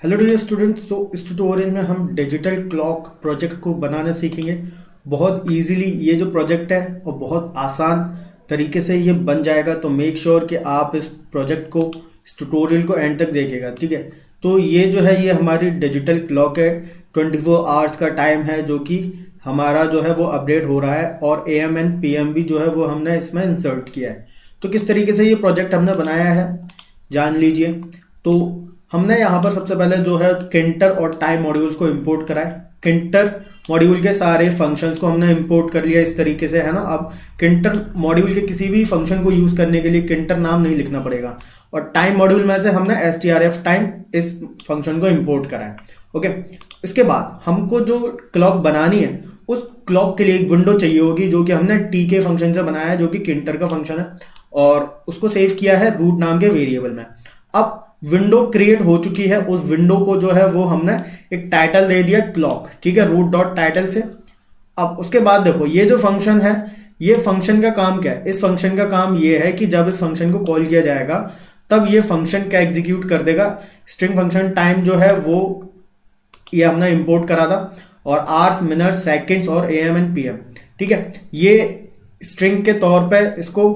Hello dear students. तो इस tutorial में हम डिजिटल क्लॉक प्रोजेक्ट को बनाना सीखेंगे। बहुत इजीली ये जो प्रोजेक्ट है और बहुत आसान तरीके से ये बन जाएगा। तो मेक श्योर कि आप इस प्रोजेक्ट को, इस ट्यूटोरियल को एंड तक देखिएगा, ठीक है। तो ये जो है, ये हमारी डिजिटल क्लॉक है। 24 आवर्स का टाइम है जो कि हमारा जो है वो अपडेट हो रहा है, और AM एंड PM भी जो है वो हमने इसमें इंसर्ट किया है। तो किस तरीके से ये प्रोजेक्ट हमने बनाया है जान लीजिए। तो हमने यहाँ पर सबसे पहले जो है किंटर और टाइम मॉड्यूल्स को इंपोर्ट करा है। किंटर मॉड्यूल के सारे फंक्शंस को हमने इंपोर्ट कर लिया इस तरीके से, है ना। अब किंटर मॉड्यूल के किसी भी फंक्शन को यूज करने के लिए किंटर नाम नहीं लिखना पड़ेगा। और टाइम मॉड्यूल में से हमने strf टाइम इस फंक्शन को इंपोर्ट करा है। ओके, इसके बाद हमको जो क्लॉक बनानी है, उस क्लॉक के लिए एक विंडो चाहिए होगी जो कि हमने tk फंक्शन से बनाया है, जो कि किंटर का फंक्शन है, और उसको सेव किया है रूट नाम के वेरिएबल में। अब विंडो क्रिएट हो चुकी है। उस विंडो को जो है वो हमने एक टाइटल दे दिया क्लॉक, ठीक है, रूट डॉट टाइटल से। अब उसके बाद देखो, ये जो फंक्शन है, ये फंक्शन का काम क्या है? इस फंक्शन का काम ये है कि जब इस फंक्शन को कॉल किया जाएगा तब ये फंक्शन क्या एग्जीक्यूट कर देगा। स्ट्रिंग फंक्शन टाइम जो है वो ये हमने इंपोर्ट करा था, और आवर्स, मिनट, सेकंड्स और AM एंड PM, ठीक है, ये स्ट्रिंग के तौर पे इसको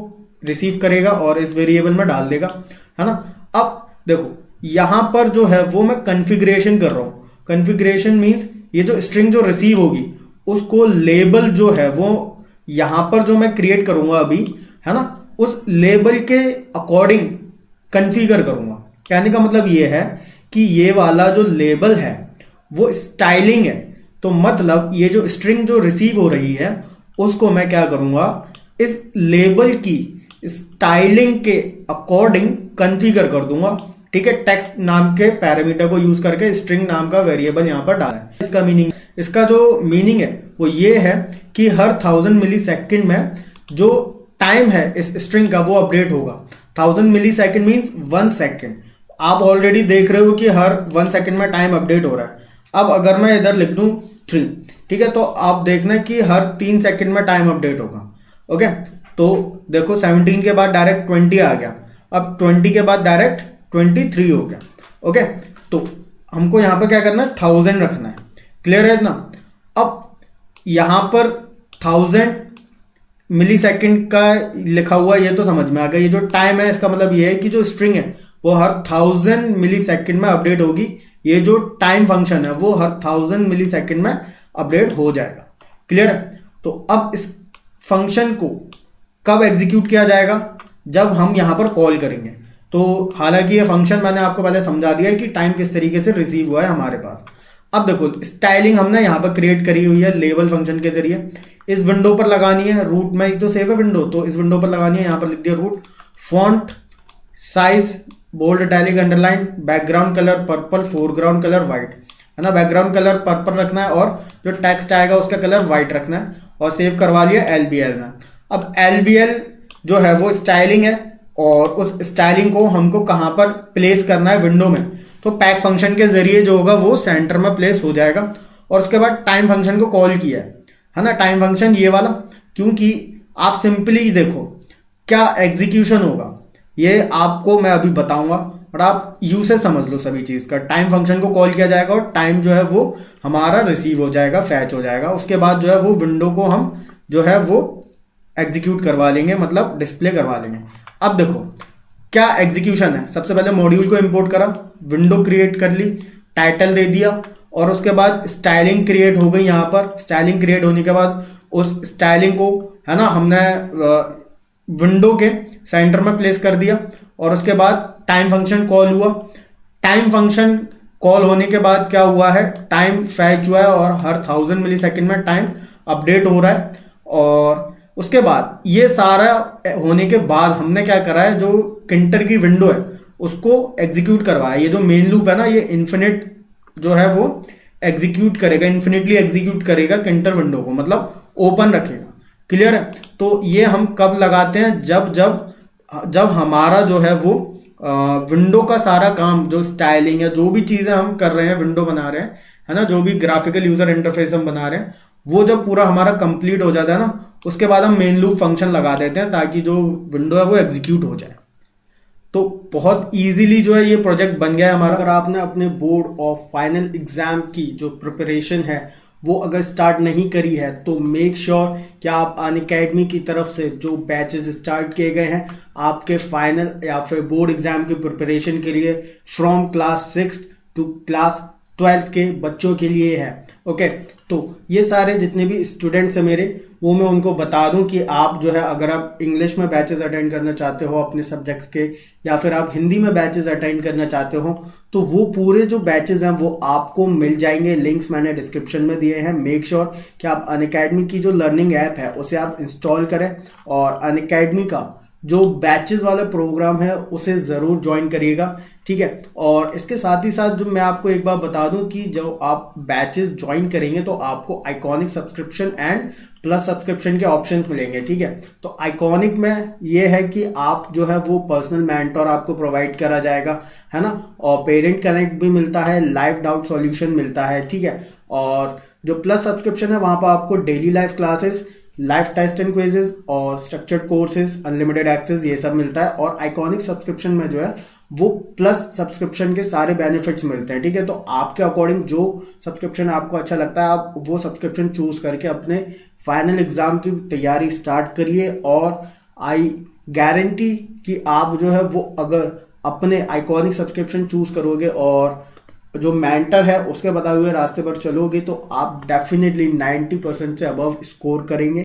रिसीव करेगा और इस वेरिएबल में डाल देगा, है ना। अब देखो, यहां पर जो है वो मैं कॉन्फ़िगरेशन कर रहा हूं। कॉन्फ़िगरेशन मींस ये जो स्ट्रिंग जो रिसीव होगी उसको लेबल जो है वो यहां पर जो मैं क्रिएट करूंगा अभी, है ना, उस लेबल के अकॉर्डिंग कॉन्फ़िगर करूंगा। कहने का मतलब ये है कि ये वाला जो लेबल है वो स्टाइलिंग है। तो मतलब ये जो स्ट्रिंग जो रिसीव हो रही है उसको मैं क्या करूंगा, इस लेबल की स्टाइलिंग के अकॉर्डिंग कॉन्फ़िगर कर दूंगा, ठीक है। टेक्स्ट नाम के पैरामीटर को यूज करके स्ट्रिंग नाम का वेरिएबल यहां पर डाला है। इसका जो मीनिंग है वो ये है कि हर 1000 मिली सेकेंड में जो टाइम है इस स्ट्रिंग का वो अपडेट होगा। 1000 मिली सेकेंड मीन्स 1 सेकेंड। आप ऑलरेडी देख रहे हो कि हर 1 सेकेंड में टाइम अपडेट हो रहा है। अब अगर मैं इधर लिख दूं 3, ठीक है, तो आप देखना कि हर 3 सेकेंड में टाइम अपडेट होगा। ओके, तो देखो 17 के बाद डायरेक्ट 20 आ गया, अब 20 के बाद डायरेक्ट 23 हो गया। ओके, तो हमको यहां पर क्या करना है, 1000 रखना है। क्लियर है इतना? अब यहां पर 1000 मिली सेकेंड का लिखा हुआ, ये तो समझ में आ गया। ये जो टाइम है इसका मतलब ये है कि जो स्ट्रिंग है वो हर 1000 मिली सेकेंड में अपडेट होगी। ये जो टाइम फंक्शन है वो हर 1000 मिली सेकेंड में अपडेट हो जाएगा। क्लियर है? तो अब इस फंक्शन को कब एग्जीक्यूट किया जाएगा? जब हम यहां पर कॉल करेंगे। तो हालांकि ये फंक्शन मैंने आपको पहले समझा दिया है कि टाइम किस तरीके से रिसीव हुआ है हमारे पास। अब देखो, स्टाइलिंग हमने यहां पर क्रिएट करी हुई है लेबल फंक्शन के जरिए। इस विंडो पर लगानी है, रूट में ही तो सेव है विंडो, तो इस विंडो पर लगानी है। यहां पर लिख दिया root, font size bold, italic, underline, background colour purple, foreground colour white, है ना। बैकग्राउंड कलर पर्पल रखना है और जो टेक्स्ट आएगा उसका कलर व्हाइट रखना है, और सेव करवा लिया LBL में। अब LBL जो है वो स्टाइलिंग है, और उस स्टाइलिंग को हमको कहां पर प्लेस करना है, विंडो में। तो पैक फंक्शन के जरिए जो होगा वो सेंटर में प्लेस हो जाएगा। और उसके बाद टाइम फंक्शन को कॉल किया है ना, टाइम फंक्शन ये वाला, क्योंकि आप सिंपली देखो क्या एग्जीक्यूशन होगा ये आपको मैं अभी बताऊंगा, और आप यू से समझ लो सभी चीज का। टाइम फंक्शन को कॉल किया जाएगा और टाइम जो है वो हमारा रिसीव हो जाएगा, फैच हो जाएगा। उसके बाद जो है वो विंडो को हम जो है वो एग्जीक्यूट करवा लेंगे, मतलब डिस्प्ले करवा लेंगे। अब देखो क्या एग्जीक्यूशन है। सबसे पहले मॉड्यूल को इंपोर्ट करा, विंडो क्रिएट कर ली, टाइटल दे दिया, और उसके बाद स्टाइलिंग क्रिएट हो गई। यहां पर स्टाइलिंग क्रिएट होने के बाद उस स्टाइलिंग को, है ना, हमने विंडो के सेंटर में प्लेस कर दिया। और उसके बाद टाइम फंक्शन कॉल हुआ। टाइम फंक्शन कॉल होने के बाद क्या हुआ है, टाइम फैच हुआ है और हर 1000 मिली सेकेंड में टाइम अपडेट हो रहा है। और उसके बाद ये सारा होने के बाद हमने क्या करा है, जो किंटर की विंडो है उसको एग्जीक्यूट करवाया। ये जो मेन लूप है ना, ये इन्फिनिट जो है वो एग्जीक्यूट करेगा, इन्फिनिटली एग्जीक्यूट करेगा किंटर विंडो को, मतलब ओपन रखेगा। क्लियर है? तो ये हम कब लगाते हैं, जब जब जब हमारा जो है वो विंडो का सारा काम, जो स्टाइलिंग है, जो भी चीजें हम कर रहे हैं, विंडो बना रहे हैं, है ना, जो भी ग्राफिकल यूजर इंटरफेस हम बना रहे हैं, वो जब पूरा हमारा कंप्लीट हो जाता है ना, उसके बाद हम मेन लूप फंक्शन लगा देते हैं ताकि जो विंडो है वो एग्जीक्यूट हो जाए। तो बहुत इजीली जो है ये प्रोजेक्ट बन गया है हमारा। अगर आपने अपने बोर्ड और फाइनल एग्जाम की जो प्रिपरेशन है वो अगर स्टार्ट नहीं करी है तो मेक श्योर कि आप अनअकैडमी की तरफ से जो बैचेस स्टार्ट किए गए हैं आपके फाइनल या फिर बोर्ड एग्जाम की प्रिपरेशन के लिए from class 6 to class 12th के बच्चों के लिए है। ओके, तो ये सारे जितने भी स्टूडेंट्स हैं मेरे, वो मैं उनको बता दूं कि आप जो है अगर आप इंग्लिश में बैचेस अटेंड करना चाहते हो अपने सब्जेक्ट्स के, या फिर आप हिंदी में बैचेस अटेंड करना चाहते हो, तो वो पूरे जो बैचेस हैं वो आपको मिल जाएंगे। लिंक्स मैंने डिस्क्रिप्शन में दिए हैं। मेक श्योर कि आप अनअकैडमी की जो लर्निंग ऐप है उसे आप इंस्टॉल करें और अनअकैडमी का जो बैचेस वाला प्रोग्राम है उसे ज़रूर ज्वाइन करिएगा, ठीक है। और इसके साथ ही साथ जो मैं आपको एक बार बता दूं कि जब आप बैचेस ज्वाइन करेंगे तो आपको iconic subscription and plus subscription के ऑप्शंस मिलेंगे, ठीक है। तो आइकॉनिक में ये है कि आप जो है वो पर्सनल मेंटोर आपको प्रोवाइड करा जाएगा, है ना, और पेरेंट कनेक्ट भी मिलता है, लाइव डाउट सॉल्यूशन मिलता है, ठीक है। और जो प्लस सब्सक्रिप्शन है वहां पर आपको daily live classes, live test and quizzes और स्ट्रक्चर्ड कोर्सेज, अनलिमिटेड एक्सेस, ये सब मिलता है। और आइकॉनिक सब्सक्रिप्शन में जो है वो प्लस सब्सक्रिप्शन के सारे बेनिफिट्स मिलते हैं, ठीक है। तो आपके अकॉर्डिंग जो सब्सक्रिप्शन आपको अच्छा लगता है आप वो सब्सक्रिप्शन चूज करके अपने फाइनल एग्जाम की तैयारी स्टार्ट करिए। और आई गारंटी कि आप जो है वो अगर अपने आइकॉनिक सब्सक्रिप्शन चूज करोगे और जो मेंटर है उसके बताए हुए रास्ते पर चलोगे तो आप डेफिनेटली 90% से अबव स्कोर करेंगे।